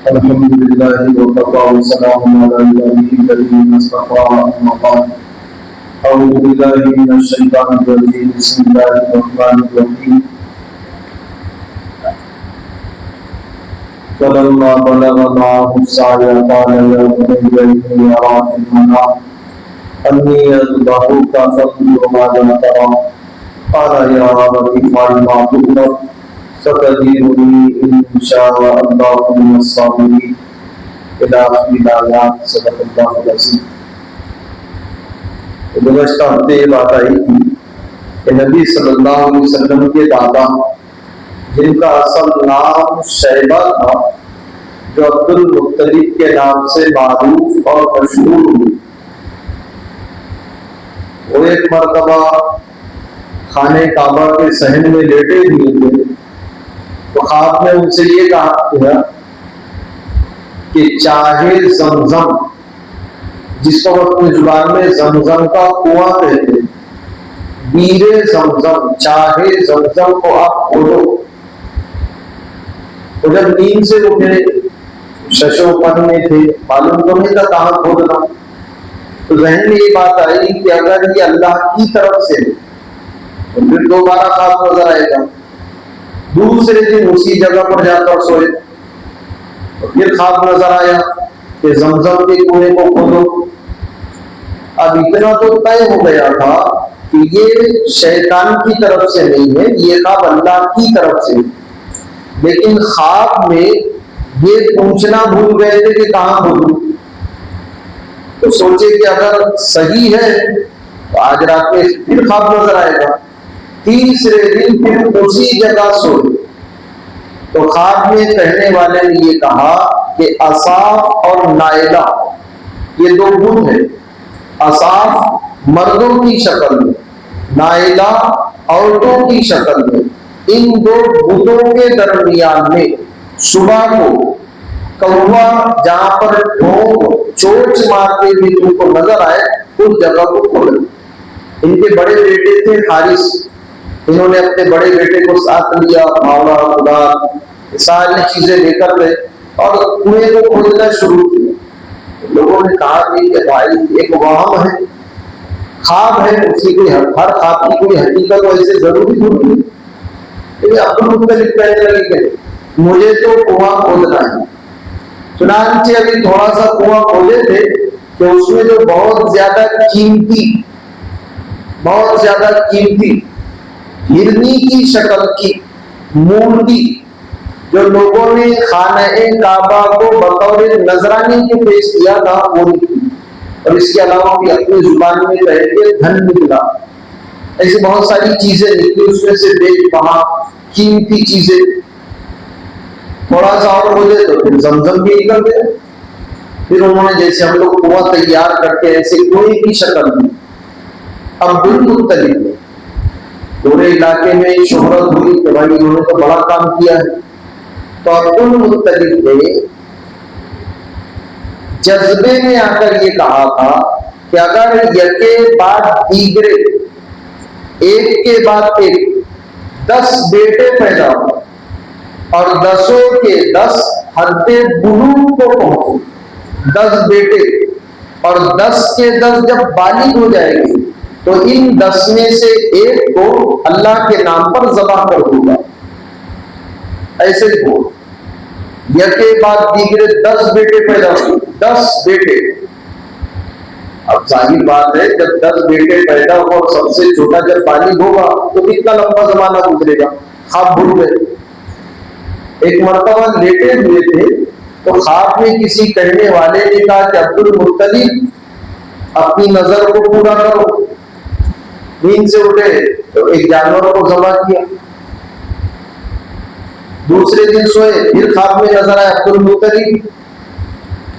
अल्हम्दुलिल्लाहि वकफ़ा वस्सलामुन अला इबादिहिल लज़ीना इस्तफ़ा अम्मा बाद अऊज़ु बिल्लाहि मिनश शैतानिर रजीम बिस्मिल्लाहिर रहमानिर रहीम फलम्मा बलग़ मअहु साय क़ाल या बुनय्या इन्नी अरा फ़िल मनाम अन्नी अज़बहुका फ़ंज़ुर माज़ा तरा क़ाल या अबति इफ़अल मा तु'मर सतजीदुनी इंशाअल्लाहु मिनस साबिरीन इला आखिरिल आयात सदक़ल्लाहुल अज़ीम। गुज़श्ता हफ्ते ये बात आई थी कि नबी सल्लल्लाहु अलैहि वसल्लम के दादा जिनका असल नाम शैबा था, जो अब्दुल मुत्तलिब के नाम से मारूफ और मशहूर हुए, वो एक मर्तबा खाने काबा के सहन में लेटे हुए थे तो ख्वाब में उनसे ये कहा गया कि चाहे जमजम, जिसको अपनी जुबान में जमजम का कुआं कहते, बीरे जमजम, चाहे जमजम को आप खोलो। तो जब नींद से उठे, शशोपन में थे, मालूम तो नहीं था कहाँ खोलना, तो जहन में ये बात आई कि अगर ये अल्लाह की तरफ से तो फिर दोबारा ख्वाब नजर आएगा। दूसरे दिन उसी जगह पर जाकर सोए तो फिर ख्वाब नजर आया कि जमजम के कुएं को खोलो। अब इतना तो तय हो गया था कि ये शैतान की तरफ से नहीं है, ये ख्वाब अल्लाह की तरफ से। लेकिन ख्वाब में ये पूछना भूल गए थे कि कहाँ खोलूं। तो सोचे कि अगर सही है तो आज रात में फिर ख्वाब नजर आएगा। तीसरे दिन फिर उसी जगह सोए तो ख्वाब में कहने वाले ने ये कहा कि असाफ और नायला ये दो बुत हैं। असाफ मर्दों की शक्ल में, नायला औरतों की शक्ल में। इन दो बुतों के दरमियान में सुबह को कौवा जहां पर चोंच मारते हुए तुमको नजर आए उस जगह को खोले। इनके बड़े बेटे थे हारिस, इन्होंने अपने बड़े बेटे को साथ लिया, मावला खुदा सारी चीजें लेकर गए और कुएं को खोदना शुरू किया। लोगों ने कहा कि भाई एक वहम है, ख्वाब है, उसकी कोई हर ख्वाब की कोई हकीकत वैसे जरूरी नहीं। लेकिन अब्दुल मुत्तलिब कहने लगे कि मुझे तो कुआं खोदना है। चुनांचे अभी थोड़ा सा कुआं खोदे थे कि उसमें जो बहुत ज्यादा कीमती हिरनी की शक्ल की मूर्ति जो लोगों ने खाने काबा को बतौर नजराने के पेश किया था, वो निकली। और इसके अलावा भी अपनी जुबान में कह के धन निकला। ऐसी बहुत सारी चीजें निकली, उसमें से बेजबहा कीमती चीजें। थोड़ा सा और बोले तो फिर जमजम भी निकल गए। फिर उन्होंने जैसे हम लोग कुआं तैयार करते हैं ऐसे कुएं की शक्ल में अब्दुल मुत्तलिब ने पूरे इलाके में शोहरत हुई कि भाई इन्होंने तो बड़ा काम किया है। तो अब्दुल मुत्तलिब ने जज्बे में आकर ये कहा था कि अगर यके बाद दीगरे, एक के बाद एक 10 बेटे पैदा हो और 10 के 10 हद्दे बुलूग को पहुंचे, 10 बेटे और 10 के 10 जब बालिग हो जाएंगे तो इन 10 में से एक को अल्लाह के नाम पर ज़बह कर दूंगा। ऐसे बोल, यके बाद दीगरे 10 बेटे पैदा हुए, 10 बेटे। अब जाहिर बात है जब 10 बेटे पैदा हो और सबसे छोटा जब बालिग होगा तो कितना लंबा जमाना गुजरेगा। ख्वाब भूल गए। एक मर्तबा लेटे हुए थे तो ख्वाब में किसी कहने वाले ने कहा कि अब्दुल मुत्तलिब अपनी नजर को पूरा करो। नींद से उठे तो एक जानवर को ज़बह किया। दूसरे दिन सोए, फिर ख्वाब में नजर आया अब्दुल मुत्तलिब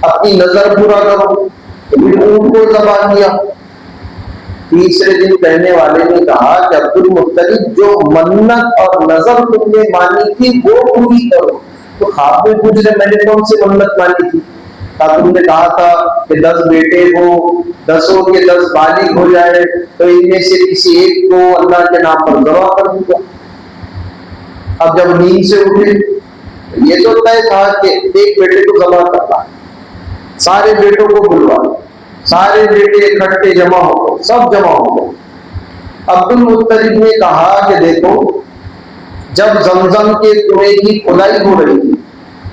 अपनी नजर पूरा करो, तो फिर ऊंट को ज़बह किया। तीसरे दिन कहने वाले ने कहा कि अब्दुल मुत्तलिब जो मन्नत और नजर तुमने मानी थी वो पूरी करो। तो ख्वाब में पूछ रहे मैंने कौन सी मन्नत मानी थी? तुमने कहा था कि 10 बेटे हो, 10 के 10 बालिग हो जाए तो इनमें से किसी एक को अल्लाह के नाम पर ज़बह कर दूंगा। अब जब नींद से उठे ये तो तय था कि एक बेटे को जमा करना, सारे बेटों को बुलवा, सारे बेटे इकट्ठे जमा हो, सब जमा हो। अब्दुल मुत्तलिब ने कहा कि देखो, जब जमजम के कुएं की खुदाई हो रही थी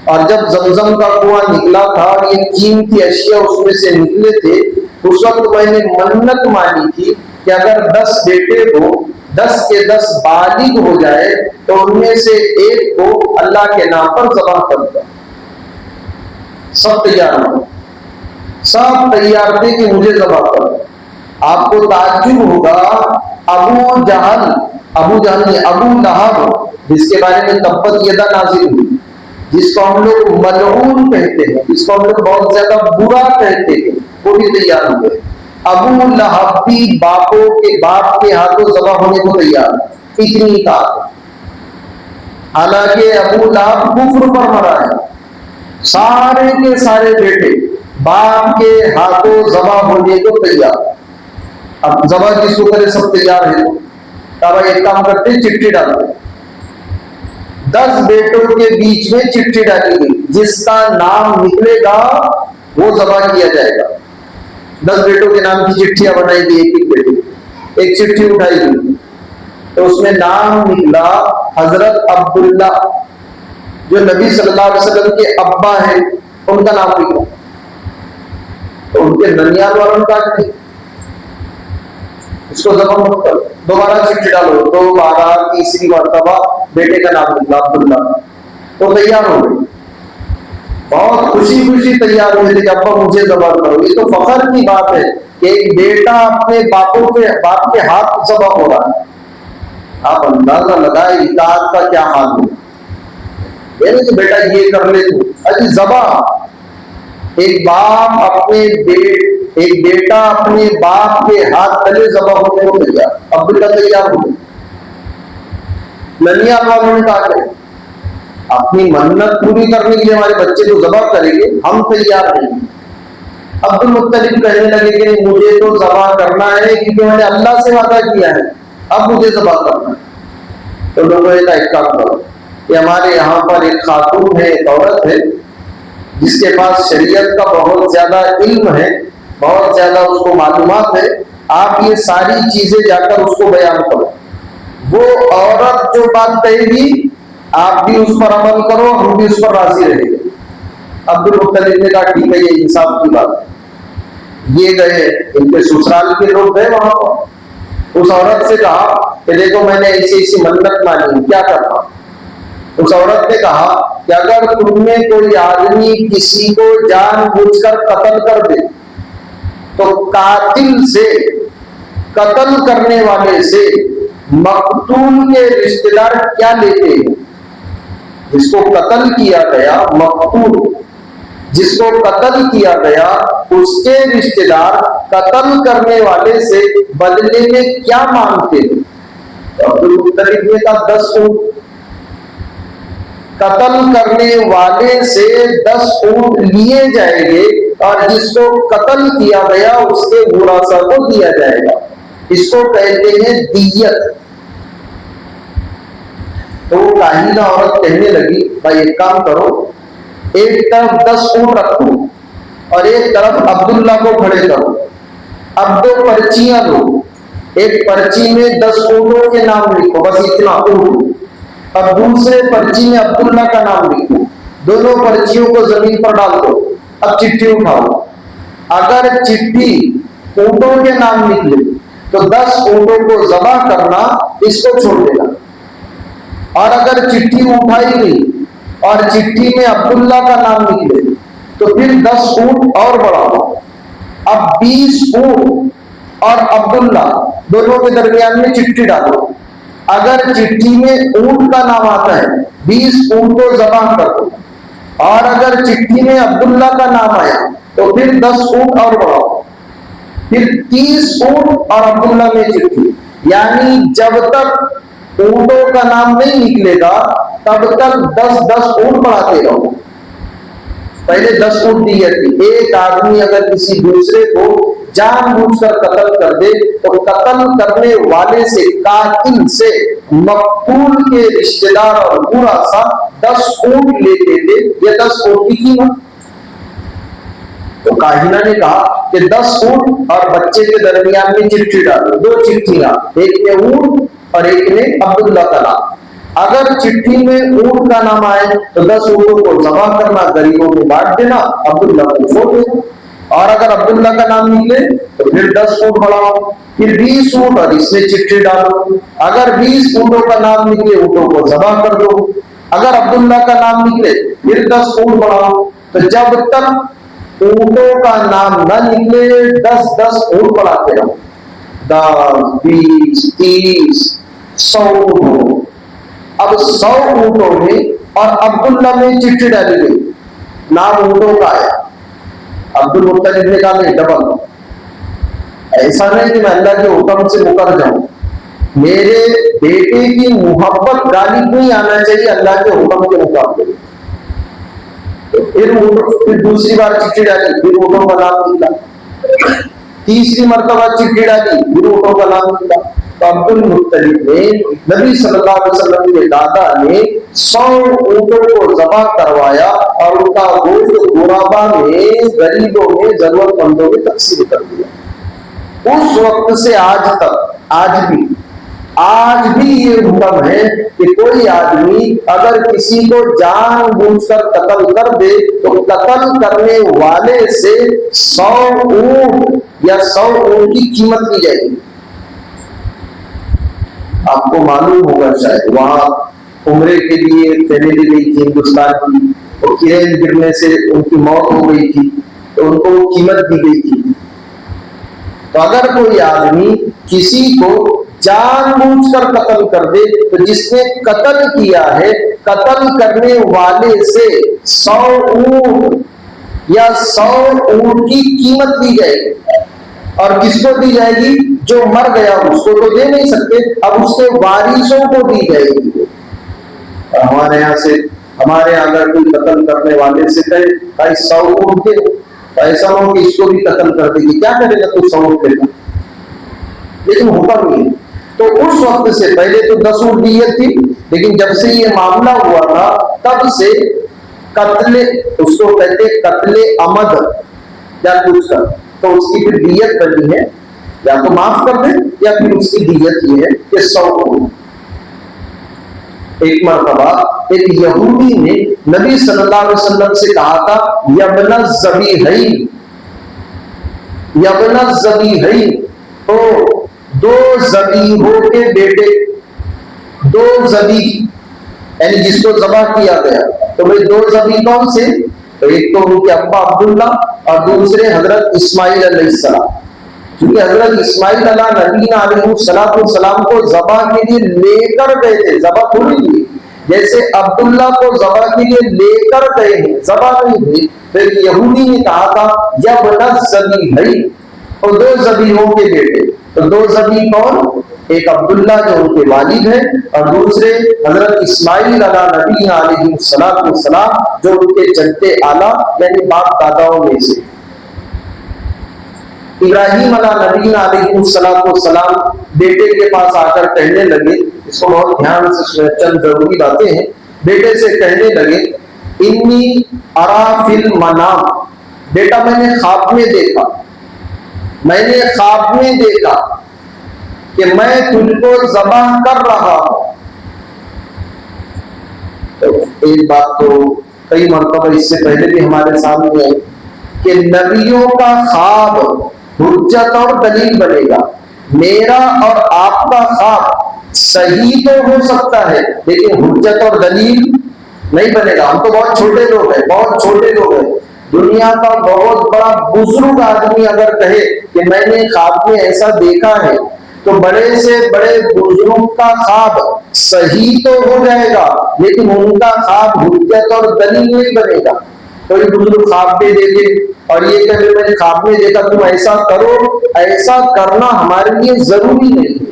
और जब जमजम का कुआं निकला था और ये कीमती अशिया उसमें से निकले थे, उस वक्त मैंने मन्नत मानी थी कि अगर 10 बेटे हो, 10 के 10 बालिग हो जाए तो उनमें से एक को अल्लाह के नाम पर ज़बह कर दो। सब तैयार हो, सब तैयार थे कि मुझे ज़बह करो। आपको ताज्जुब होगा, अबू जहल ने अबू लहब, जिसके बारे में तब्बत यदा नाजिल हुई, जिसको हम लोग मलऊन कहते हैं, जिसको हम लोग बहुत ज्यादा बुरा कहते हैं, वो भी तैयार हुए। अबू लहब भी बाप के हाथों ज़बह होने को तैयार, इतनी ताकत। हालांकि अबू लहब कुफ्र पर मरा है, सारे के सारे बेटे बाप के हाथों ज़बह होने को तैयार। अब ज़बह किसको करे, सब तैयार है, तब एक काम करते, चिट्ठी डालते। 10 बेटों के बीच में चिट्ठी डाली गई, जिसका नाम निकलेगा वो ज़बह किया जाएगा। 10 बेटों के नाम की चिट्ठियां बनाई गई, एक बेटे, एक चिट्ठी उठाई गई, तो उसमें नाम निकला हजरत अब्दुल्ला, जो नबी सल्लल्लाहु अलैहि वसल्लम के अब्बा है, उनका नाम निकला। तो उनके ननियाल वालों का इसको ज़बह मत करो, दोबारा चिट्ठी डालो, 2 बार, तीसरी मरतबा बेटे का नाम निकला अब्दुल्ला, तो तैयार हो गए, बहुत खुशी खुशी तैयार हुए थे कि अब्बा मुझे ज़बह करो। ये तो फख्र की बात है कि एक बेटा अपने बाप के हाथ ज़बह हो रहा है। आप अंदाजा लगाए इताअत का क्या हाल हो, तो बेटा ये कर ले तू, अजी ज़बह। एक बेटा अपने बाप के हाथ तले ज़बह होने को तैयार, अब्दुल्ला तैयार हो गए। ननियाल वालों ने कहा अपनी मन्नत पूरी करने के लिए हमारे बच्चे को ज़बह करेंगे, हम तैयार नहीं। अब्दुल मुत्तलिब कहने लगे कि मुझे तो ज़बह करना है क्योंकि मैंने अल्लाह से वादा किया है, अब मुझे ज़बह करना है। तो लोगों ने कहा एक काम करो कि हमारे यहाँ पर एक खातून है, एक औरत है, जिसके पास शरीयत का बहुत ज्यादा इल्म है, बहुत ज्यादा उसको मालूमात है, आप ये सारी चीजें जाकर उसको बयान करो। वो औरत जो बात कहेगी आप भी उस पर अमल करो, हम भी उस पर राजी रहेंगे। अब्दुल मुत्तलिब ने कहा ठीक है, ये इंसाफ की बात है। ये गए, इनके ससुराल के लोग गए वहां पर, उस औरत से कहा कि देखो मैंने ऐसी मन्नत मानी, क्या करना। उस औरत ने कहा कि अगर तुमने कोई आदमी किसी को जानबूझकर कत्ल कर दे तो कातिल से, कत्ल करने वाले से मकतूल के रिश्तेदार क्या लेते हैं। जिसको कत्ल किया गया, मकतूल जिसको कत्ल किया गया, उसके रिश्तेदार कत्ल करने वाले से बदले में क्या मांगते हैं। तो अब्दुल मुत्तलिब ने कहा 10 ऊंट। कत्ल करने वाले से 10 ऊंट लिए जाएंगे और जिसको कत्ल किया गया उसके मुरासा को दिया जाएगा। इसको कहते हैं दियत। तो काहिला औरत कहने लगी भाई एक काम करो, एक तरफ 10 ऊंट रखो और एक तरफ अब्दुल्ला को खड़े करो। अब 2 पर्चियां दो, एक पर्ची में 10 ऊंटों के नाम लिखो, बस इतना ऊंट। अब दूसरे पर्ची में अब्दुल्ला का नाम लिखो, दोनों पर्चियों को जमीन पर डाल दो। अब चिट्ठी उठाओ, अगर चिट्ठी ऊंटों के नाम निकले तो 10 ऊंटों को ज़बह करना, इसको छोड़ देना। और अगर चिट्ठी उठाई गई और चिट्ठी में अब्दुल्ला का नाम निकले तो फिर 10 ऊंट और बढ़ाओ। अब 20 ऊंट और अब्दुल्ला दोनों के दरमियान में चिट्ठी डालो। अगर चिट्ठी में ऊंट का नाम आता है 20 ऊंट को ज़बह कर दो, और अगर चिट्ठी में अब्दुल्ला का नाम आया तो फिर 10 ऊंट और बढ़ाओ, फिर 30 ऊंट और अब्दुल्ला में चिट्ठी। यानी जब तक ऊंटों का नाम नहीं निकलेगा तब तक 10-10 ऊंट बढ़ाते रहो। पहले 10 ऊंट दिए थी। एक आदमी अगर किसी दूसरे को जानबूझकर कत्ल कर दे तो कत्ल करने वाले से, कातिल से मकबूल के रिश्तेदार और पूरा सा 10 ऊंट लेते थे। ये 10 ऊंट की कीमत। तो काहिना ने कहा कि 10 ऊंट और बच्चे के दरमियान में चिट्ठी डालो, 2 चिट्ठियां, एक में ऊंट और एक में अब्दुल्ला का नाम। अगर चिट्ठी में ऊंट का नाम आए तो 10 ऊंटों को जमा करना, गरीबों को बांट देना, अब्दुल्ला को छोड़ देना। और अगर अब्दुल्ला का नाम निकले तो फिर 10 ऊंट बढ़ाओ, फिर 20 ऊंट और इसमें चिट्ठी डालो। अगर 20 ऊंटों का नाम निकले, ऊंटों को जमा कर दो। अगर अब्दुल्ला का नाम निकले फिर 10 ऊंट बढ़ाओ। तो जब तक ऊंटों का नाम न निकले 10-10 ऊंट बढ़ाते रहो, 10, 20, 30, 100 ऊंट। अब 100 ऊंटों में और अब्दुल्ला में चिट्ठी डाली गई, नाम ऊंटों का आया, अब्दुल मुत्तलिब ने कहा नहीं, डबल। ऐसा नहीं कि मैं अल्लाह के हुक्म से मुकर जाऊं, मेरे बेटे की मोहब्बत गालिब नहीं आना चाहिए अल्लाह के हुक्म के मुकाबले। तो फिर दूसरी बार चिट्ठी डाली, फिर ऊंटों का नाम निकला। तीसरी मर्तबा चिट्ठी डाली, फिर ऊंटों का नाम निकला। तो अब्दुल मुत्तलिब ने, नबी सल्लल्लाहु अलैहि वसल्लम के दादा ने 100 ऊंटों को जमा करवाया और उनका गोश्त गुराबा में, गरीबों में, जरूरतमंदों में तकसीम कर दिया। उस वक्त से आज तक, आज भी ये हुक्म है कि कोई आदमी अगर किसी को जानबूझकर कत्ल कर दे तो कत्ल करने वाले से 100 ऊंट या 100 ऊंट की कीमत ली जाएगी। आपको मालूम होगा शायद, वहां उम्रे के लिए फैमिली गई थी हिंदुस्तान की, तो क्रेन गिरने से उनकी मौत हो गई थी, तो उनको कीमत दी गई थी। तो अगर कोई आदमी किसी को जानबूझकर कत्ल कर दे तो जिसने कत्ल किया है, कत्ल करने वाले से 100 ऊंट या 100 ऊंट की कीमत दी जाएगी। और किसको दी जाएगी? जो मर गया, उसको तो दे नहीं सकते, अब उसके वारिसों को दी जाएगी। हमारे यहाँ अगर कोई कत्ल करने वाले से कहे भाई 100 ऊंट दे, ऐसा हो कि इसको भी कत्ल कर देगी, क्या करेगा? तो 100 ऊंट देगा। लेकिन हुक्म नहीं। तो उस वक्त से पहले तो 10 ऊंट दियत थी, लेकिन जब से ये मामला हुआ था तब से कत्ले, उसको कहते कत्ले अमद या कुछ कर, तो उसकी फिर दियत बनी है, या तो माफ कर दे या फिर उसकी दियत ये है कि 100 ऊंट। एक मरतबा एक यहूदी ने नबी सल्लल्लाहु अलैहि वसल्लम से कहा था, यबना ज़बीहैन, यबना ज़बीहैन, तो 2 ज़बीहों के बेटे, 2 ज़बी यानी जिसको ज़बह किया गया। तो भाई 2 ज़बी कौन से? तो एक तो उनके अब्बा अब्दुल्ला और दूसरे हजरत इस्माइल अलैहिस्सलाम। क्योंकि हजरत इस्माइल अला नबीना अलैहिस्सलाम को ज़बह के लिए लेकर गए थे, ज़बह थोड़ी थी। जैसे अब्दुल्ला को ज़बह के लिए लेकर गए हैं, ज़बह नहीं हुई। फिर यहूदी ने कहा था यबना ज़बीहैन, और 2 ज़बीहों के बेटे। तो 2 ज़बी कौन? एक अब्दुल्ला जो उनके वालिद है, और दूसरे हजरत इस्माइल अला नबीना अलैहिस्सलाम जो उनके जद्दे आला यानी बाप दादाओं में से। इब्राहिम अला नबीना अलैहिस्सलाम बेटे के पास आकर कहने लगे, इसको बहुत ध्यान से सुने, चंद जरूरी बातें हैं। बेटे से कहने लगे, इन्नी अरा फिल मनाम, बेटा मैंने ख्वाब में देखा, मैंने ख्वाब में देखा कि मैं तुझको ज़बह कर रहा हूं। तो एक बात तो कई मरतबा इससे पहले भी हमारे सामने है कि नबियों का ख्वाब हुज्जत और दलील बनेगा। मेरा और आपका ख्वाब सही तो हो सकता है, लेकिन हुज्जत और दलील नहीं बनेगा। हम तो बहुत छोटे लोग हैं, बहुत छोटे लोग हैं। दुनिया का बहुत बड़ा बुजुर्ग आदमी अगर कहे कि मैंने ख्वाब में ऐसा देखा है, तो बड़े से बड़े बुजुर्ग का ख्वाब सही तो हो जाएगा, लेकिन उनका ख्वाब हुज्जत और दलील नहीं बनेगा। कोई बुजुर्ग ख्वाब में देखे और ये कहे मैंने ख्वाब में देखा, तुम ऐसा करो, ऐसा करना हमारे लिए जरूरी नहीं है।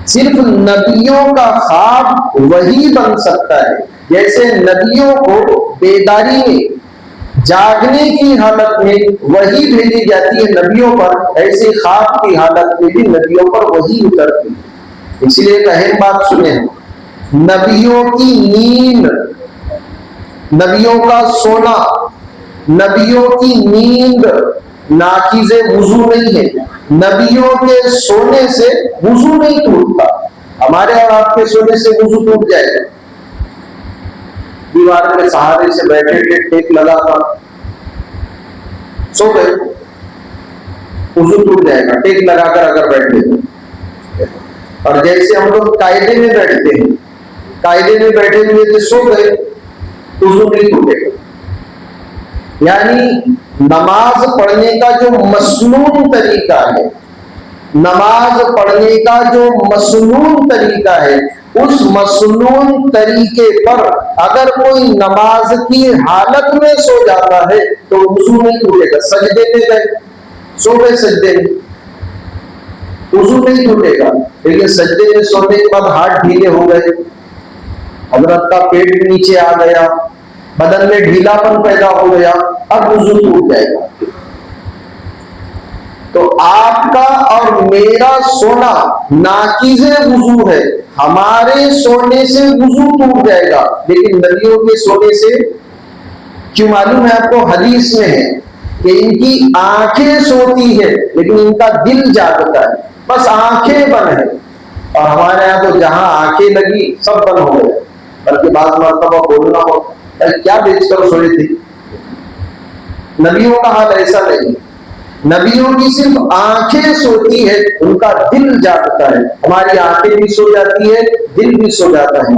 सिर्फ नबियों का ख्वाब वही बन सकता है। जैसे नबियों को बेदारी में, जागने की हालत में वही भेजी जाती है नबियों पर, ऐसे ख्वाब की हालत में भी नबियों पर वही उतरती है। इसलिए एक अहम बात सुने, नबियों की नींद, नबियों का सोना, नबियों की नींद नाकीज़े वुजू नहीं है। नबियों के सोने से वुजू नहीं टूटता। हमारे और आपके सोने से वुजू टूट जाएगा। दीवार के सहारे से बैठे थे, टेक लगा था, सो गए, वुजू टूट जाएगा। टेक लगाकर अगर बैठे थे, और जैसे हम लोग कायदे में बैठते हैं, कायदे में बैठे हुए थे, सो गए, वुजू नहीं टूटेगा। यानी नमाज पढ़ने का जो मसनून तरीका है, नमाज पढ़ने का जो मसनून तरीका है, उस मसनून तरीके पर अगर कोई नमाज की हालत में सो जाता है तो वुजू नहीं टूटेगा। सजदे में गए, सो गए सजदे में, वुजू नहीं टूटेगा। लेकिन सजदे में सोने के बाद हाथ ढीले हो गए, हजरत का पेट नीचे आ गया, बदन में ढीलापन पैदा हो गया, अब वुजू टूट जाएगा। तो आपका और मेरा सोना नाकीज़े वुजू है, हमारे सोने से वुजू टूट जाएगा, लेकिन नबियों के सोने से क्यों मालूम है आपको? हदीस में है कि इनकी आंखें सोती है लेकिन इनका दिल जागता है, बस आंखें बंद है। और हमारे यहाँ तो जहां आंखें लगी सब बंद हो गए, बल्कि बात मरतबा बोलना हो क्या बेचकर सोए थे। नबियों का हाल ऐसा नहीं, नबियों की सिर्फ आंखें सोती है, उनका दिल जागता है। हमारी आंखें भी सो जाती है, दिल भी सो जाता है।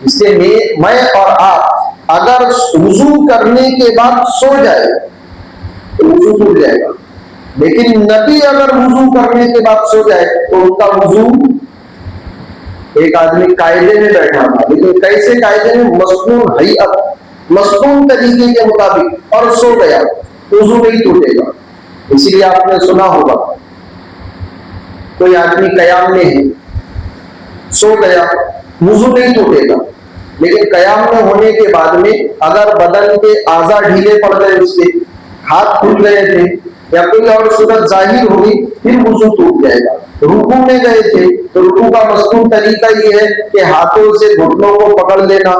इसलिए मैं और आप अगर वुजू करने के बाद सो जाए तो वुजू टूट जाएगा, लेकिन नबी अगर वुजू करने के बाद सो जाए तो उनका वुजू, एक आदमी कायदे में बैठा था, लेकिन कैसे कायदे में? मसनून हैयत, मसनून तरीके के मुताबिक, और सो गया, वुजू नहीं टूटेगा। इसीलिए आपने सुना होगा कोई आदमी कयाम में है, सो गया, वुजू नहीं टूटेगा, लेकिन कयाम में होने के बाद में अगर बदन के आज़ा ढीले पड़ गए, उसके हाथ खुल गए थे या कोई और सूरत जाहिर हुई, फिर वुजू टूट जाएगा। रुकू में गए थे तो रुकू का मसनून तरीका ये है कि हाथों से घुटनों को पकड़ लेना,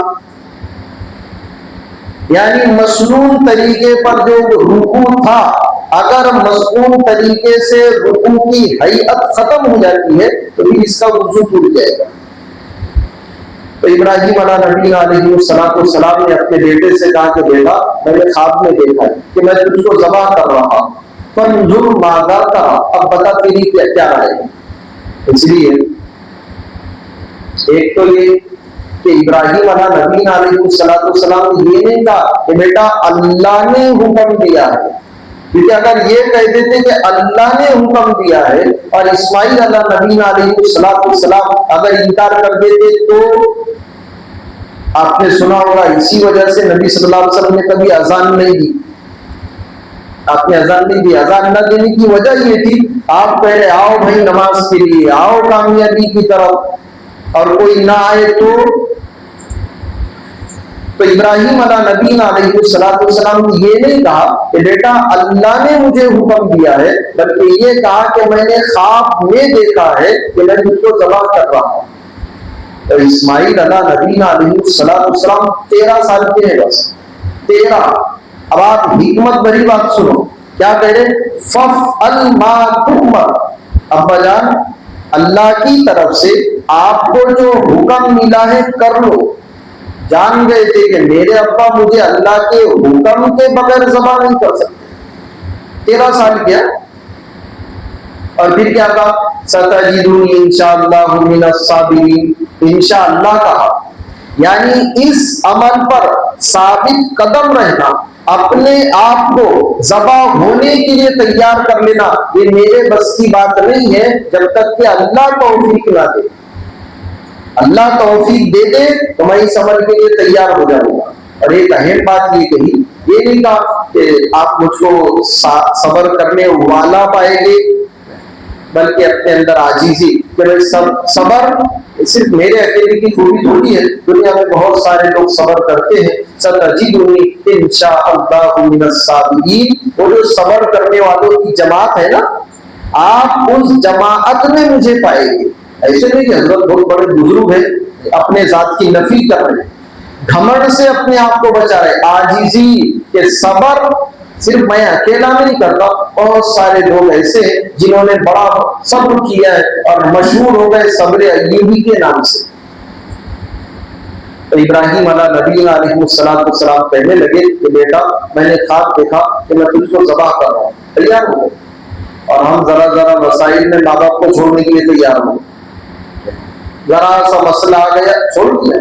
यानी मसनून तरीके पर जो रुकू था, अगर मसनून तरीके से रुकू की हैयत खत्म हो जाती है तो फिर इसका वुजू टूट जाएगा। तो इब्राहिम अलैहिस्सलाम ने अपने बेटे से कहा कि बेटा, मैंने ख्वाब में देखा कि मैं तुझको ज़बह कर रहा हूं, फंजुर माज़ा तरा, अब बता तेरी क्या राय है। इसलिए एक तो ये कि इब्राहिम अलैहिस्सलाम ने ये नहीं कहा कि बेटा अल्लाह ने हुक्म दिया है, क्योंकि अगर ये कह देते कि अल्लाह ने हुक्म दिया है और इस्माइल अलैहिस्सलाम अगर इनकार कर देते तो आपने सुना होगा इसी वजह से नबी सल्लल्लाहु अलैहि वसल्लम ने कभी अजान नहीं दी। आपने अजान नहीं दी, अजान न देने की वजह ये थी, आप कह रहे आओ भाई नमाज के लिए, आओ कामयाबी की तरफ, और कोई ना आए तो इब्राहिम अलैहिस्सलाम ने ये नहीं कहा कि बेटा अल्लाह ने मुझे हुक्म दिया है, बल्कि ये कहा कि मैंने ख्वाब में देखा है कि मैं तुझको ज़बह कर रहा हूं। तो इस्माइल अलैहिस्सलाम 13 साल के हैं, बस 13। अब आप हिकमत भरी बात सुनो, क्या कह रहे? फफ़अल मा तुअमर, अब्बा जान अल्लाह की तरफ से आपको जो हुक्म मिला है कर लो। जान गए थे कि मेरे अब्बा मुझे अल्लाह के हुक्म के बगैर ज़बह नहीं कर सकते। 13 साल किया, और फिर क्या कहा? सतजिदुनी इंशाअल्लाहु मिनस साबिरीन, इंशाअल्लाह कहा, यानी इस अमल पर साबित कदम रहना, अपने आप को ज़बह होने के लिए तैयार कर लेना, ये मेरे बस की बात नहीं है जब तक कि अल्लाह तौफीक ना दे। अल्लाह तौफीक दे दे तो मैं इस अमल के लिए तैयार हो जाऊंगा। और एक अहम बात ये कही, ये नहीं कहा कि आप मुझको सब्र करने वाला पाएंगे, बल्कि अपने अंदर आजीज़ी, कि सब्र सिर्फ मेरे अकेले की खूबी थोड़ी है, दुनिया में बहुत सारे लोग सब्र करते हैं। सतजिदुनी इंशाअल्लाहु मिनस साबिरीन, वो जो सब्र करने वालों की जमात है ना, आप उस जमात में मुझे पाएंगे। ऐसे नहीं कि हजरत बहुत बड़े बुजुर्ग है, अपने जात की नफी कर रहे, घमंड से अपने आप को बचा रहे, आजीजी के सबर सिर्फ मैं अकेला में नहीं करता, बहुत सारे लोग ऐसे हैं जिन्होंने बड़ा सब्र किया है और मशहूर हो गए सब्र अय्यूबी के नाम से। तो इब्राहिम अलैहिस्सलाम कहने लगे कि बेटा मैंने ख्वाब देखा कि मैं तुझको ज़बह कर रहा हूँ, तैयार हो? और हम जरा जरा वसाइल में माँ बाप को छोड़ने के लिए तैयार हो, जरा सा मसला आ गया छोड़ दिया।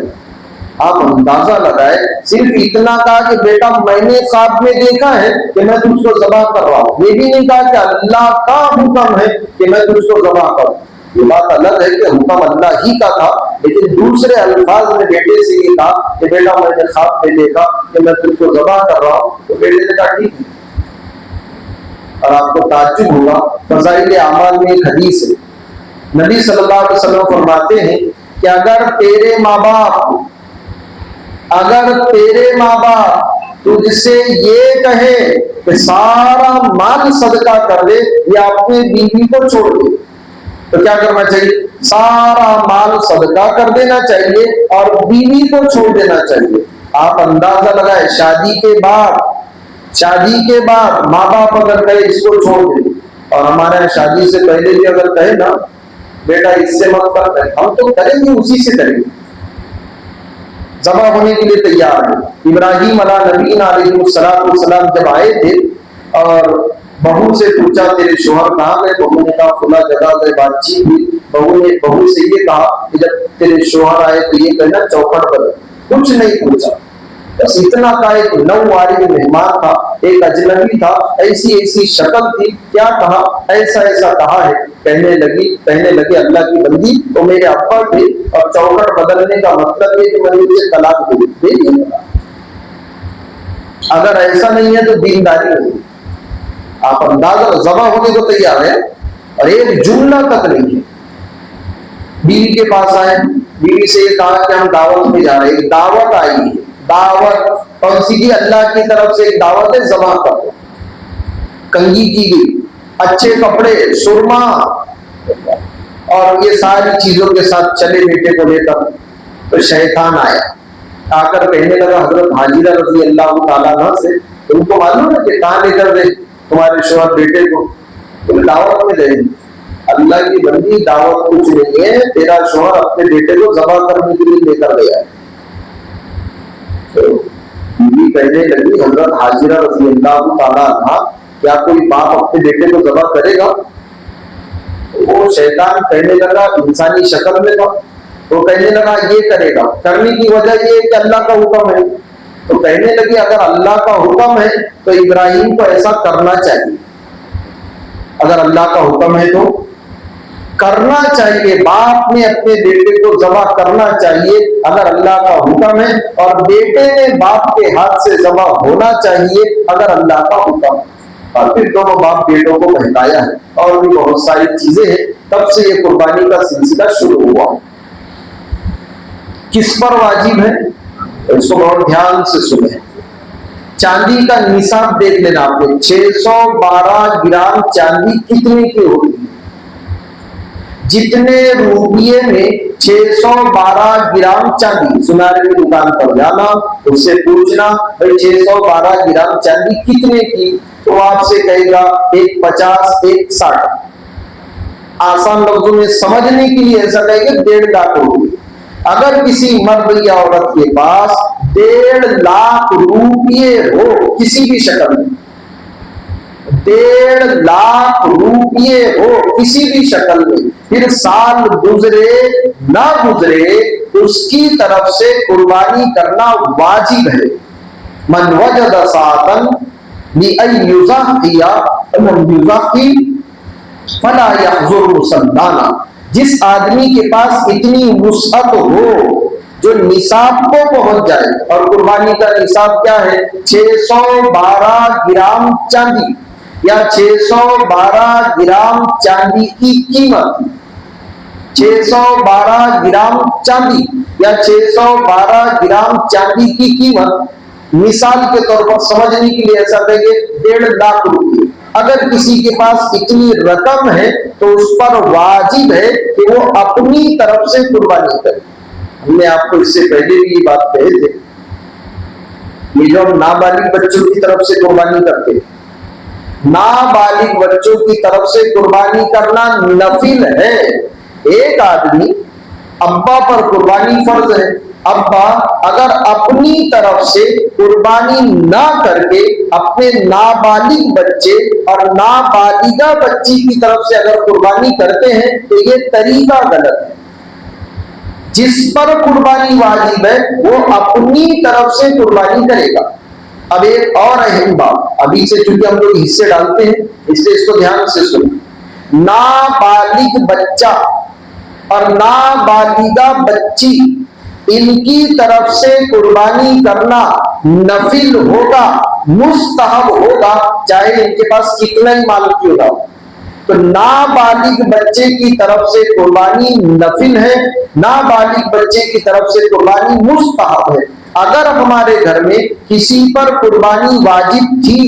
आप अंदाजा लगाए, सिर्फ इतना कहा कि बेटा मैंने ख्वाब में देखा है कि मैं तुझको ज़बह कर रहा हूँ, ये भी नहीं कहा कि अल्लाह का हुक्म है कि मैं तुझको ज़बह करूँ। ये बात अलग है कि हुक्म अल्लाह ही का था, लेकिन दूसरे अल्फाज में बेटे से ये कहा कि बेटा मैंने ख्वाब में देखा कि मैं तुझको ज़बह कर रहा हूँ, तो बेटे ने कहा ठीक है। और आपको ताज्जुब होगा, फज़ाइल आमाल में एक हदीस है, नबी सल्लल्लाहु अलैहि वसल्लम फरमाते हैं कि अगर तेरे माँ बाप तुझसे ये कहे कि सारा माल सदका कर दे या अपनी बीवी को छोड़ दे, तो क्या करना चाहिए? सारा माल सदका कर देना चाहिए और बीवी को छोड़ देना चाहिए। आप अंदाजा लगाए, शादी के बाद माँ बाप अगर कहे इसको छोड़ दे, और हमारे शादी से पहले भी अगर कहे ना बेटा इससे मत कर, हम तो करेंगे, उसी से करेंगे, ज़बह होने के लिए तैयार है। इब्राहिम अलैहिस्सलाम जब आए थे और बहू से पूछा तेरे शोहर कहाँ गए, बहू ने कहा खुला जगह गए, बातचीत हुई। बहू से ये कहा कि जब तेरे शोहर आए तो ये कहना चौखट पर, कुछ नहीं पूछा, बस इतना कहा एक नौवारी मेहमान था, एक अजनबी था, ऐसी शक्ल थी, क्या कहा, ऐसा कहा है। कहने लगी अल्लाह की बंदी तो मेरे अब्बा थे और चौखट बदलने का मतलब है कि मैंने उसे तलाक दे दिया। अगर ऐसा नहीं है तो दीनदारी नहीं। आप अंदाजा, ज़बह होने को तैयार है और एक जुमला तक नहीं है। बीवी के पास आए, बीवी से ये कहा कि हम दावत में जा रहे हैं, दावत आई है, दावत कौन सी की? अल्लाह की तरफ से एक दावत है, ज़बह करो। कंघी की गई, अच्छे कपड़े, सुरमा और ये सारी चीजों के साथ चले बेटे को लेकर। तो शैतान आया, आकर कहने लगा हजरत हाजिरा रज़ी अल्लाह ताला अन्हा से, तुमको मालूम है कि कहाँ लेकर दे तुम्हारे शोहर बेटे को? तुम दावत में गए। अल्लाह की बंदी, दावत कुछ नहीं है, तेरा शोहर अपने बेटे को ज़बह करने के लिए लेकर गया है। तो बीवी कहने लगी हजरत हाजिरा रज़ी अल्लाह ताला अन्हा, क्या कोई बाप अपने बेटे को ज़बह करेगा? वो शैतान कहने लगा, इंसानी शक्ल में था, तो कहने लगा ये करेगा। करने की वजह ये है कि अल्लाह का हुक्म है। तो कहने लगी अगर अल्लाह का हुक्म है तो इब्राहिम को ऐसा करना चाहिए, अगर अल्लाह का हुक्म है तो करना चाहिए, बाप ने अपने बेटे को ज़बह करना चाहिए अगर अल्लाह का हुक्म है, और बेटे ने बाप के हाथ से ज़बह होना चाहिए अगर अल्लाह का हुक्म है। और फिर दोनों बाप बेटों को बहकाया है और भी बहुत सारी चीजें हैं। तब से ये कुर्बानी का सिलसिला शुरू हुआ। किस पर वाजिब है इसको बहुत ध्यान से सुने। चांदी का निसाब देख लेना आपने, 612 ग्राम चांदी कितने की होगी? जितने रुपये में 612 ग्राम चांदी, सुनारे की दुकान पर जाना, उससे पूछना भाई 612 ग्राम चांदी कितने की, तो आपसे कहेगा एक 50 एक 60। आसान लफ्जों में समझने के लिए ऐसा कहेंगे 1.5 लाख रुपये। अगर किसी मर्द या औरत के पास 1.5 लाख रुपये हो किसी भी शक्ल में, 1.5 लाख रुपये हो किसी भी शक्ल में, फिर साल गुजरे ना गुजरे उसकी तरफ से कुर्बानी करना वाजिब है। मन वजद सातन फला यहजुर मुसल्लाना, जिस आदमी के पास इतनी वुसअत हो जो निसाब को पहुंच जाए, और कुर्बानी का निसाब क्या है? 612 ग्राम चांदी या 612 ग्राम चांदी की कीमत, 612 ग्राम चांदी या 612 ग्राम चांदी की कीमत, मिसाल के तौर पर समझने के लिए ऐसा कहेंगे 1.5 लाख रुपये। अगर किसी के पास इतनी रकम है तो उस पर वाजिब है कि वो अपनी तरफ से कुर्बानी करे। हमने आपको इससे पहले भी ये बात कहे थे, ये जो हम नाबालिग बच्चों की तरफ से कुर्बानी करते हैं, नाबालिग बच्चों की तरफ से कुर्बानी करना नफिल है। एक आदमी अब्बा पर कुर्बानी फर्ज है, अब्बा अगर अपनी तरफ से कुर्बानी ना करके अपने नाबालिग बच्चे और नाबालिगा बच्ची की तरफ से अगर कुर्बानी करते हैं तो ये तरीका गलत है। जिस पर कुर्बानी वाजिब है वो अपनी तरफ से कुर्बानी करेगा। अब एक और अहम बात, अभी से चूंकि हम लोग हिस्से डालते हैं इसलिए इसको ध्यान से सुनो। नाबालिग बच्चा और नाबालिगा बच्ची, इनकी तरफ से कुर्बानी करना नफिल होगा, मुस्तहब होगा, चाहे इनके पास कितना ही माल क्यों ना हो। तो नाबालिग बच्चे की तरफ से कुर्बानी नफिल है, नाबालिग बच्चे की तरफ से कुर्बानी मुस्तहब है। अगर हमारे घर में किसी पर कुर्बानी वाजिब थी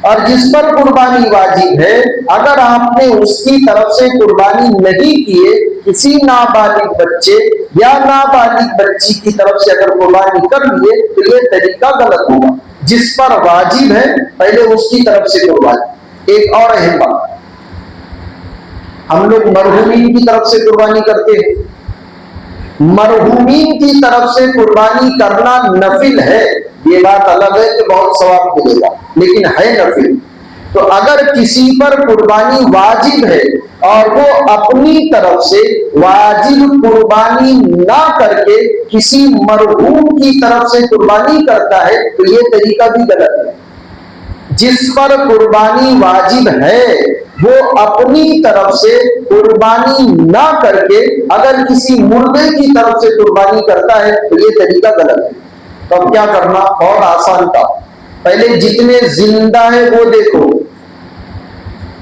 और जिस पर कुर्बानी वाजिब है, अगर आपने उसकी तरफ से कुर्बानी नहीं किए, किसी नाबालिग बच्चे या नाबालिग बच्ची की तरफ से अगर कुर्बानी कर लिए तो ये तरीका गलत होगा। जिस पर वाजिब है पहले उसकी तरफ से कुर्बानी। एक और अहम बात, हम लोग मरहूमीन की तरफ से कुर्बानी करते हैं। मरहूमीन की तरफ से कुर्बानी करना नफिल है, ये बात अलग है कि बहुत सवाब मिलेगा, लेकिन है नफिल। तो अगर किसी पर कुर्बानी वाजिब है और वो अपनी तरफ से वाजिब कुर्बानी ना करके किसी मरहूम की तरफ से कुर्बानी करता है तो ये तरीका भी गलत है। जिस पर कुर्बानी वाजिब है वो अपनी तरफ से कुर्बानी ना करके अगर किसी मुर्दे की तरफ से कुर्बानी करता है तो ये तरीका गलत है। तो अब क्या करना, और आसान था। पहले जितने जिंदा है वो देखो,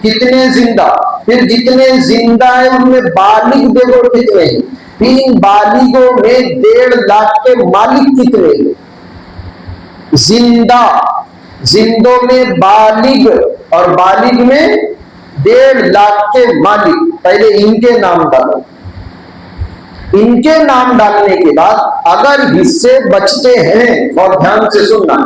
कितने जिंदा, फिर जितने जिंदा है उनमें बालिग देखो कितने हैं, 3 बालिगों में 1.5 लाख के मालिक कितने हैं। जिंदा, जिंदों में बालिग और बालिग में 1.5 लाख के मालिक, पहले इनके नाम डालो। इनके नाम डालने के बाद अगर हिस्से बचते हैं, और ध्यान से सुनना,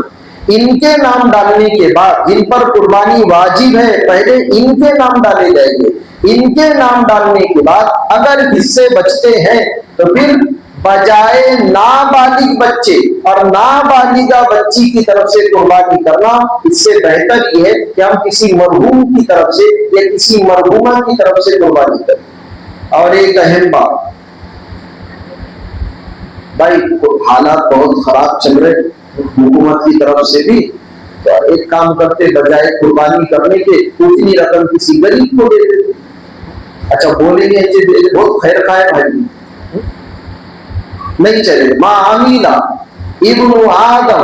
इनके नाम डालने के बाद जिन पर कुर्बानी वाजिब है पहले इनके नाम डाले जाएंगे। इनके नाम डालने के बाद अगर हिस्से बचते हैं तो फिर बजाय नाबालिग बच्चे और नाबालिगा बच्ची की तरफ से कुर्बानी करना, इससे बेहतर यह है कि हम किसी मरहूम की तरफ से या किसी मरहूमा की तरफ से कुर्बानी करें। और एक अहम बात भाई, हालात बहुत खराब चल रहे हुकूमत की तरफ से भी, तो एक काम करते, बजाय कुर्बानी करने के उतनी रकम किसी गरीब को दे देते। अच्छा बोलेंगे बहुत खैर खाए भाई, नहीं चले। मा आमीला इब्नु आदम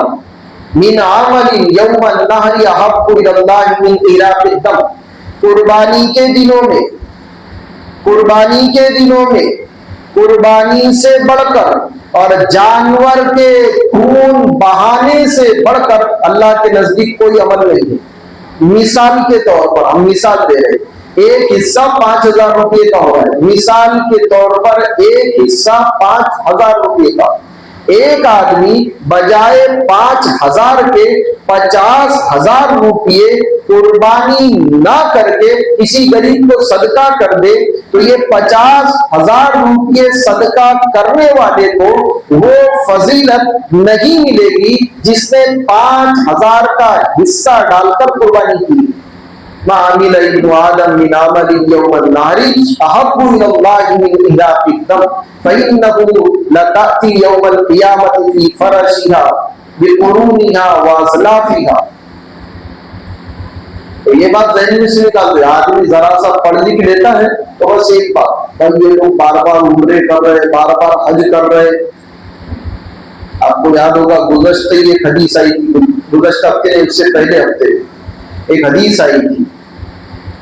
मिन अमलिन यौमन नहरी अहब्बु इलल्लाहि मिन इराक़िद दम। कुर्बानी के दिनों में, कुर्बानी के दिनों में कुर्बानी से बढ़कर और जानवर के खून बहाने से बढ़कर अल्लाह के नजदीक कोई अमल नहीं है। मिसाल के तौर पर हम मिसाल दे रहे हैं, एक हिस्सा 5,000 रुपये का हो रहा है। मिसाल के तौर पर एक हिस्सा 5,000 रुपये का, एक आदमी बजाय 5,000 के 50,000 रुपये कुर्बानी ना करके किसी गरीब को सदका कर दे तो ये 50,000 रुपये सदका करने वाले को वो फजीलत नहीं मिलेगी जिसने 5,000 का हिस्सा डालकर कुर्बानी की। मामिल इब्नु आदम मिन अमलिन यौमन नहरी अहब्बु इलल्लाहि मिन इराक़िद दम फइन्नहु लताती यौमल क़ियामति फी फरशिहा बिक़ुरूनिहा व अज़लाफ़िहा। तो ये बात ज़हन में से निकाल दो। आदमी जरा सा पढ़ लिख लेता है तो बस एक बात, भाई ये लोग बार बार उम्रे कर रहे, बार बार हज कर रहे। आपको याद होगा गुज़श्ते ये हदीस आई थी, गुज़श्ते हफ्ते नहीं उससे पहले हफ्ते एक हदीस आई थी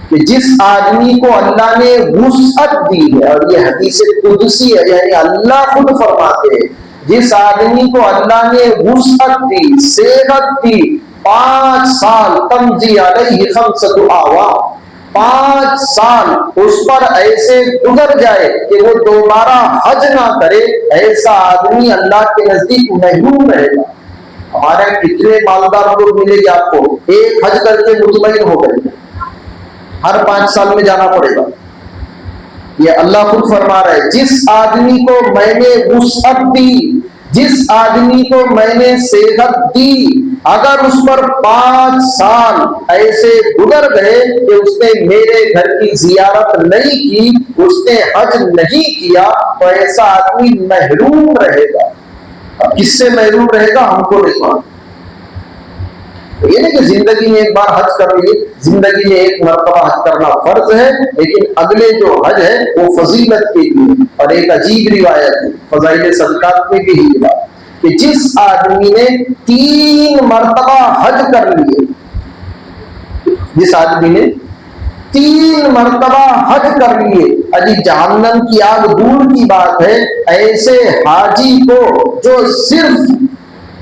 कि जिस आदमी को अल्लाह ने वुसअत दी है, और ये हदीस कुदसी है, यानी अल्लाह खुद फरमाते हैं, जिस आदमी को अल्लाह ने वुसअत दी, सेहत दी 5 साल तमजी अलैहि खम्सतु आवाम, 5 साल उस पर ऐसे गुजर जाए कि वो दोबारा हज ना करे, ऐसा आदमी अल्लाह के नजदीक महरूम रहेगा। हमारे कितने मालदार लोग मिलेंगे आपको, एक हज करके मुतमईन हो गए, हर 5 साल में जाना पड़ेगा। ये अल्लाह खुद फरमा रहा है, जिस आदमी को मैंने वुसअत दी, जिस आदमी को मैंने सेहत दी, अगर उस पर 5 साल ऐसे गुजर गए कि उसने मेरे घर की जियारत नहीं की, उसने हज नहीं किया, तो ऐसा आदमी महरूम रहेगा। अब किससे महरूम रहेगा हमको नहीं मालूम। ये नहीं कि जिंदगी में एक बार हज कर लिए, जिंदगी में एक मरतबा हज करना फर्ज है, लेकिन अगले जो हज है वो फजीलत के लिए। और एक अजीब रिवायत है फजाइल सदकात में भी यही बात कि जिस आदमी ने 3 मरतबा हज कर लिए, जिस आदमी ने 3 मरतबा हज कर लिए, अजी जहन्नम की आग दूर की बात है, ऐसे हाजी को जो सिर्फ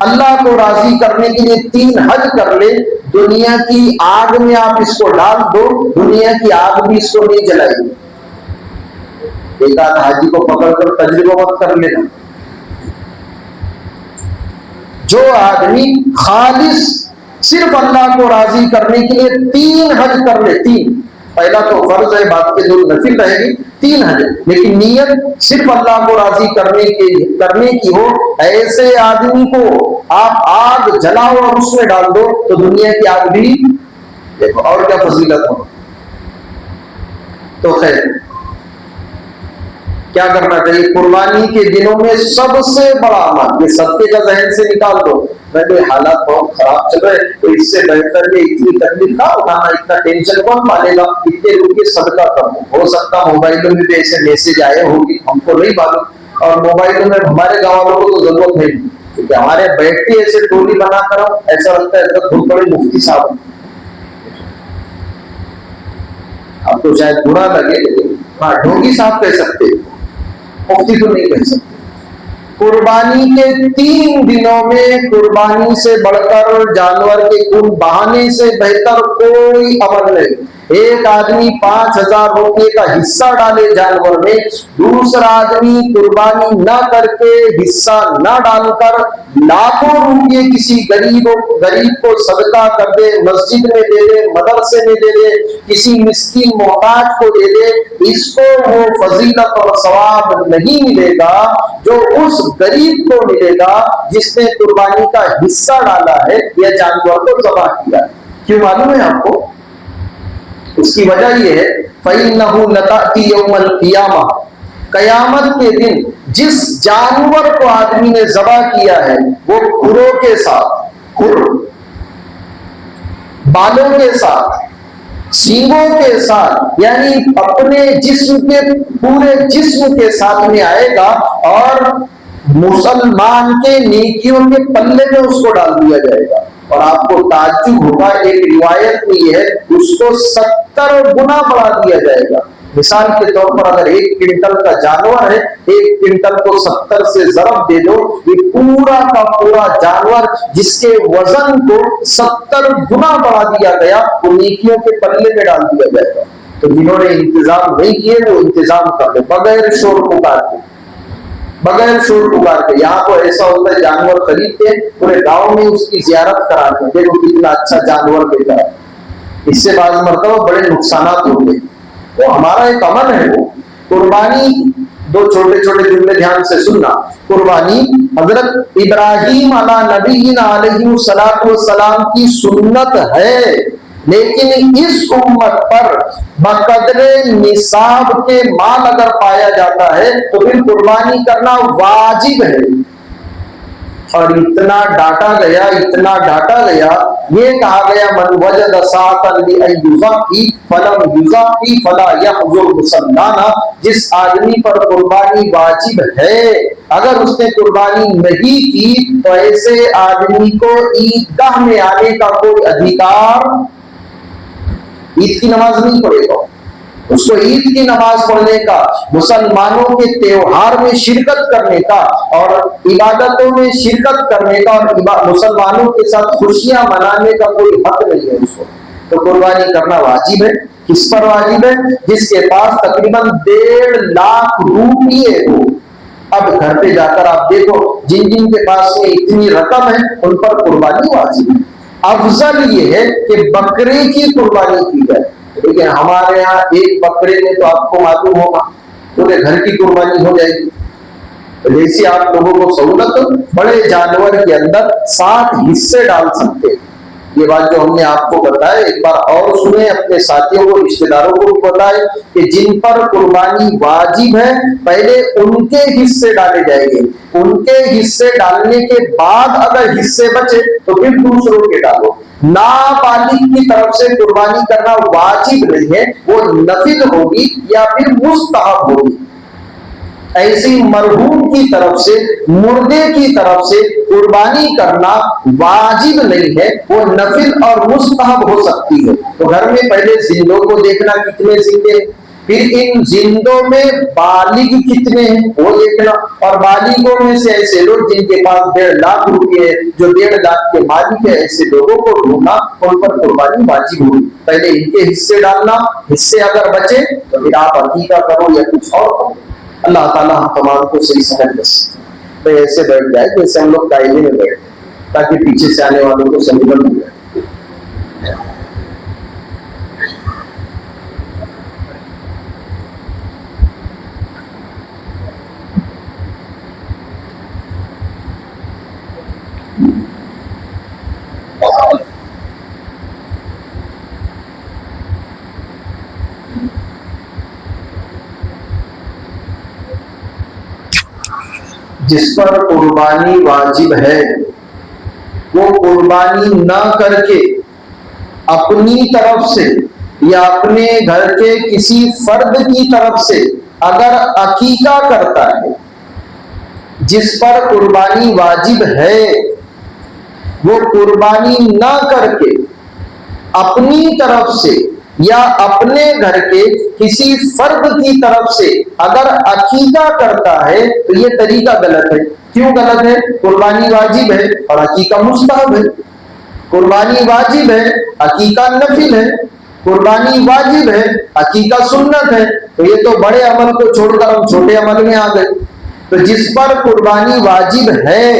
अल्लाह को राजी करने के लिए 3 हज कर ले, दुनिया की आग में आप इसको डाल दो, दुनिया की आग भी इसको नहीं जलाएगी। एक आध हाजी को पकड़कर तजर्बा मत कर लेना। जो आदमी खालिस सिर्फ अल्लाह को राजी करने के लिए 3 हज कर ले, 3, पहला तो फर्ज है, बात के दो नफिल रहेगी, 3 हज, लेकिन नीयत सिर्फ अल्लाह को राजी करने की हो, ऐसे आदमी को आप आग जलाओ और उसमें डाल दो तो दुनिया की आग भी देखो, और क्या फजीलत हो। तो खैर क्या करना चाहिए, कुर्बानी के दिनों में सबसे बड़ा अमल, ये सबके का जहन से निकाल दो, मेरे हालात बहुत खराब चल रहे, तो इससे बेहतर है इतनी तकलीफ ना उठाना, इतना टेंशन कौन पालेगा, इतने रुपये सदका कर हो सकता मोबाइलों में भी ऐसे मैसेज आए होंगे, हमको नहीं मालूम, और मोबाइलों में हमारे गाँव वालों को तो जरूरत है, क्योंकि हमारे बैठते ऐसे टोली बनाकर ऐसा लगता है बहुत बड़े मुफ्ती साहब। आपको शायद बुरा लगे, हाँ ढोंगी साहब कह सकते, मुफ्ती तो नहीं कह सकते। कुर्बानी के 3 दिनों में कुर्बानी से बढ़कर जानवर के खून बहाने से बेहतर कोई अमल नहीं। एक आदमी 5,000 रुपये का हिस्सा डाले जानवर में, दूसरा आदमी कुर्बानी न करके हिस्सा न डालकर लाखों रुपये किसी गरीब को सदका कर दे, मस्जिद में दे दे, मदरसे में दे दे, किसी मिस्कीन मोहताज को दे दे, इसको वो फजीलत और सवाब नहीं मिलेगा जो उस गरीब को मिलेगा जिसने कुर्बानी का हिस्सा डाला है या जानवर को ज़बह किया। क्यों मालूम है आपको? उसकी वजह यह है, फ़इन्नहु लताती यौमल क़ियामा, कयामत के दिन जिस जानवर को आदमी ने ज़बह किया है वो खुरों के साथ, खुर बालों के साथ, सींगों के साथ, यानी अपने जिस्म के पूरे जिस्म के साथ में आएगा और मुसलमान के नेकियों के पल्ले में उसको डाल दिया जाएगा। और आपको ताज्जुब होगा, एक रिवायत में है उसको 70 गुना बढ़ा दिया जाएगा। मिसाल के तौर पर अगर 1 क्विंटल का जानवर है, 1 क्विंटल को 70 से ज़रब दे दो, ये पूरा का पूरा जानवर जिसके वजन को 70 गुना बढ़ा दिया गया, वो नेकियों के पल्ले में डाल दिया जाएगा। तो जिन्होंने इंतजाम नहीं किए वो इंतजाम कर ले, बगैर शोर पुकार के, बगैर शोर पुकार के। यहाँ तो ऐसा होता है जानवर खरीदते पूरे गांव में उसकी जियारत कराते, देखो कितना अच्छा जानवर लेकर है, इससे बाद मरतबा बड़े नुकसान होंगे। तो हमारा एक अमल है वो कुर्बानी। 2 छोटे छोटे जुमले ध्यान से सुनना। कुर्बानी हजरत इब्राहीम अला नबीना अलैहि सलातु वस्सलाम की सुन्नत है, लेकिन इस उम्मत पर बकदरे निसाब के माल अगर पाया जाता है तो फिर कुर्बानी करना वाजिब है। और इतना डांटा गया, इतना डांटा गया, ये कहा गया मन वजद सातन लियुज़क्की फलम युज़क्की फला यहजुर मुसल्लाना, जिस आदमी पर कुर्बानी वाजिब है अगर उसने कुर्बानी नहीं की तो ऐसे आदमी को ईदगाह में आने का कोई अधिकार, ईद की नमाज नहीं पढ़ेगा, उसको ईद की नमाज पढ़ने का, मुसलमानों के त्योहार में शिरकत करने का और इबादतों में शिरकत करने का और मुसलमानों के साथ खुशियां मनाने का कोई हक नहीं है उसको। तो कुर्बानी करना वाजिब है। किस पर वाजिब है? जिसके पास तकरीबन 1.5 लाख रुपये हो। अब घर पे जाकर आप देखो, जिन जिन के पास में इतनी रकम है उन पर कुर्बानी वाजिब है। अफजल ये है कि बकरे की कुर्बानी की जाए, लेकिन हमारे यहाँ एक बकरे में तो आपको मालूम होगा पूरे घर की कुर्बानी हो जाएगी। जैसे आप लोगों को सहूलत, बड़े जानवर के अंदर 7 हिस्से डाल सकते हैं। ये बात जो हमने आपको बताया एक बार और सुने, अपने साथियों को, रिश्तेदारों को भी बताए कि जिन पर कुर्बानी वाजिब है पहले उनके हिस्से डाले जाएंगे। उनके हिस्से डालने के बाद अगर हिस्से बचे तो फिर दूसरों के डालो। नाबालिग की तरफ से कुर्बानी करना वाजिब नहीं है, वो नफिल होगी या फिर मुस्तहब होगी। ऐसी मरहूम की तरफ से, मुर्दे की तरफ से कुर्बानी करना वाजिब नहीं है, वो नफिल और मुस्तहब हो सकती है। तो घर में पहले जिंदों को देखना, कितने जिंदे, फिर इन जिंदों में बालिग कितने हैं वो देखना, और बालिगों में से ऐसे लोग जिनके पास 1.5 लाख रुपए है, जो 1.5 लाख के मालिक है, ऐसे लोगों को ढूंढना, उन पर कुर्बानी वाजिब होगी। पहले इनके हिस्से डालना, हिस्से अगर बचे तो फिर आप अकीका करो या कुछ और करो। अल्लाह ताला हम तमाम को सही समझ दे। तो ऐसे बैठ जाए जैसे हम लोग कायदे में बैठे, ताकि पीछे से आने वालों को समझ मिल जाए। जिस पर कुर्बानी वाजिब है वो कुर्बानी न करके अपनी तरफ से या अपने घर के किसी फर्द की तरफ से अगर अकीका करता है, जिस पर कुर्बानी वाजिब है वो कुर्बानी न करके अपनी तरफ से या अपने घर के किसी फर्द की तरफ से अगर अकीका करता है तो ये तरीका गलत है। क्यों गलत है? कुर्बानी वाजिब है और अकीका मुस्तहब है। कुर्बानी वाजिब है, अकीका नफिल है। कुर्बानी वाजिब है, अकीका सुन्नत है। तो ये तो बड़े अमल को छोड़कर हम छोटे अमल में आ गए। तो जिस पर कुर्बानी वाजिब है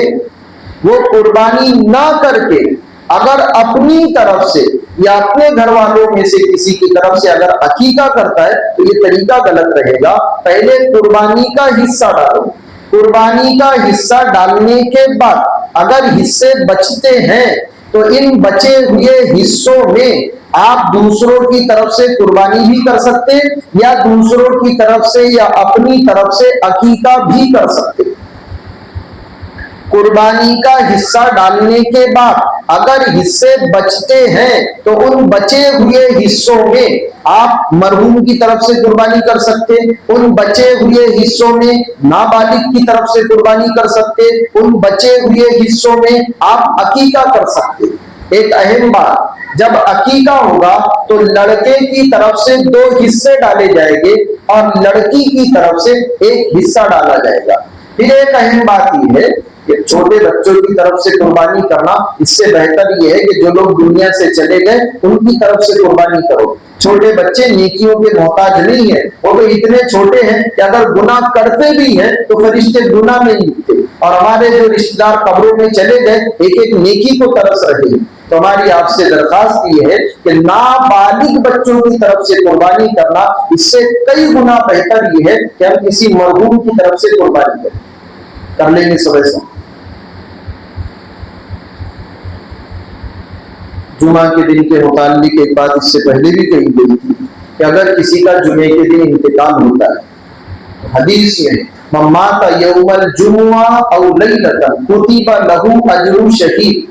वो कुर्बानी ना करके अगर अपनी तरफ से या अपने घर वालों में से किसी की तरफ से अगर अकीका करता है तो ये तरीका गलत रहेगा। पहले कुर्बानी का हिस्सा डालो, कुर्बानी का हिस्सा डालने के बाद अगर हिस्से बचते हैं तो इन बचे हुए हिस्सों में आप दूसरों की तरफ से कुर्बानी भी कर सकते या दूसरों की तरफ से या अपनी तरफ से अकीका भी कर सकते। कुर्बानी का हिस्सा डालने के बाद अगर हिस्से बचते हैं तो उन बचे हुए हिस्सों में आप मरहूम की तरफ से कुर्बानी कर सकते, उन बचे हुए हिस्सों में नाबालिग की तरफ से कुर्बानी कर सकते, उन बचे हुए हिस्सों में आप अकीका कर सकते। एक अहम बात, जब अकीका होगा तो लड़के की तरफ से 2 हिस्से डाले जाएंगे और लड़की की तरफ से 1 हिस्सा डाला जाएगा। फिर एक अहम बात यह है कि छोटे बच्चों की तरफ से कुर्बानी करना, इससे बेहतर यह है कि जो लोग दुनिया से चले गए उनकी तरफ से कुर्बानी करो। छोटे बच्चे नेकियों के मोहताज नहीं है, वो तो इतने छोटे हैं कि अगर गुनाह करते भी हैं तो फरिश्ते गुनाह नहीं लिखते। और हमारे जो रिश्तेदार कब्रों में चले गए एक एक नेकी को तरस रहे हैं। तो हमारी आपसे दरखास्त ये है कि नाबालिग बच्चों की तरफ से कुर्बानी करना, इससे कई गुना बेहतर ये है कि हम किसी मरहूम की तरफ से कुर्बानी करें। कर लेंगे सुबह से। जुमा के दिन के मुताल्लिक एक बात इससे पहले भी कही गई थी कि अगर किसी का जुमे के दिन इंतकाल होता है, हदीस में मम्माता यौमल जुमुआ औ लैलतन कुतिबा लहू अजरु शहीद,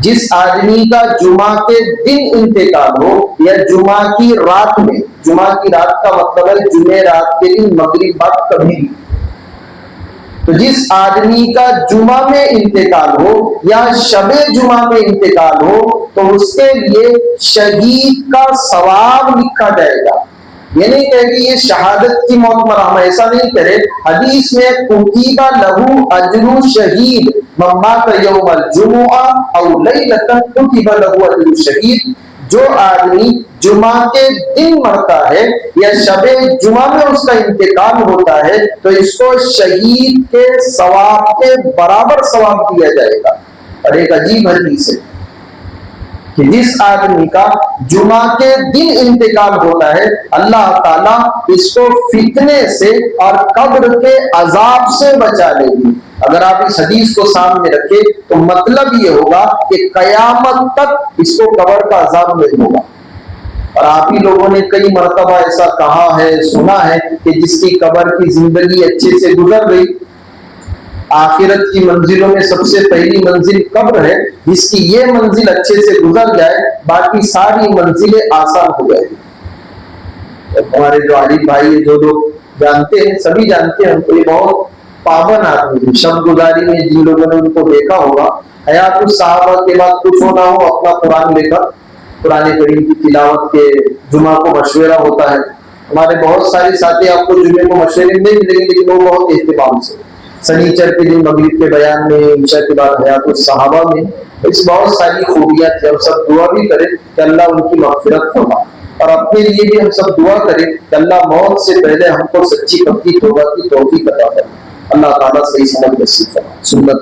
जिस आदमी का जुमा के दिन इंतकाल हो या जुमा की रात में, जुमा की रात का मतलब है जुमे रात के दिन मगरिब बाद कभी, तो जिस आदमी का जुमा में इंतकाल हो या शबे जुमा में इंतकाल हो तो उसके लिए शहीद का सवाब लिखा जाएगा। ये नहीं कहे कि ये शहादत की मौत मरा, हम ऐसा नहीं करे। हदीस में कुतीबा लहू अजरु शहीद मम्मात यौमल जुमुआ औ लैलतन कुतीबा लहू अजरु शहीद। जो आदमी जुमा के दिन मरता है या शबे जुमा में उसका इंतकाल होता है तो इसको शहीद के सवाब के बराबर सवाब दिया जाएगा। और एक अजीब हदीस है कि जिस आदमी का जुमा के दिन इंतकाल होता है अल्लाह ताला इसको फितने से और कब्र के अजाब से बचा लेगी। अगर आप इस हदीस को सामने रखें तो मतलब ये होगा कि कयामत तक इसको कब्र का अजाब नहीं होगा। और आप ही लोगों ने कई मर्तबा ऐसा कहा है, सुना है कि जिसकी कब्र की जिंदगी अच्छे से गुजर गई, आखिरत की मंजिलों में सबसे पहली मंजिल कब्र है, जिसकी ये मंजिल अच्छे से गुजर जाए बाकी सारी मंजिलें आसान हो जाएगी। हमारे जो आलिम भाई है, जो लोग जानते हैं, सभी जानते हैं उनको, ये बहुत पावन आदमी है। शब गुजारी में जिन लोगों ने उनको देखा होगा, हयात उस साहबा के बाद कुछ होना हो अपना कुरान लेकर कुरान करीम की तिलावत के जुमा को मशवरा होता है। हमारे बहुत सारे साथी आपको जुमे को मशवरे नहीं मिलेंगे, लेकिन वो बहुत एहतिमाम से सनीचर के दिन मगरिब के बयान में, ईशा के बाद हयात उस सहाबा में इस बहुत सारी खूबियां थी। हम सब दुआ भी करें कि अल्लाह उनकी मग़फ़िरत फरमा, और अपने लिए भी हम सब दुआ करें कि अल्लाह मौत से पहले हमको सच्ची पक्की तौबा की तौफीक अता फरमाए। अल्लाह ताला सही समझ नसीब फरमाए। सुन्नत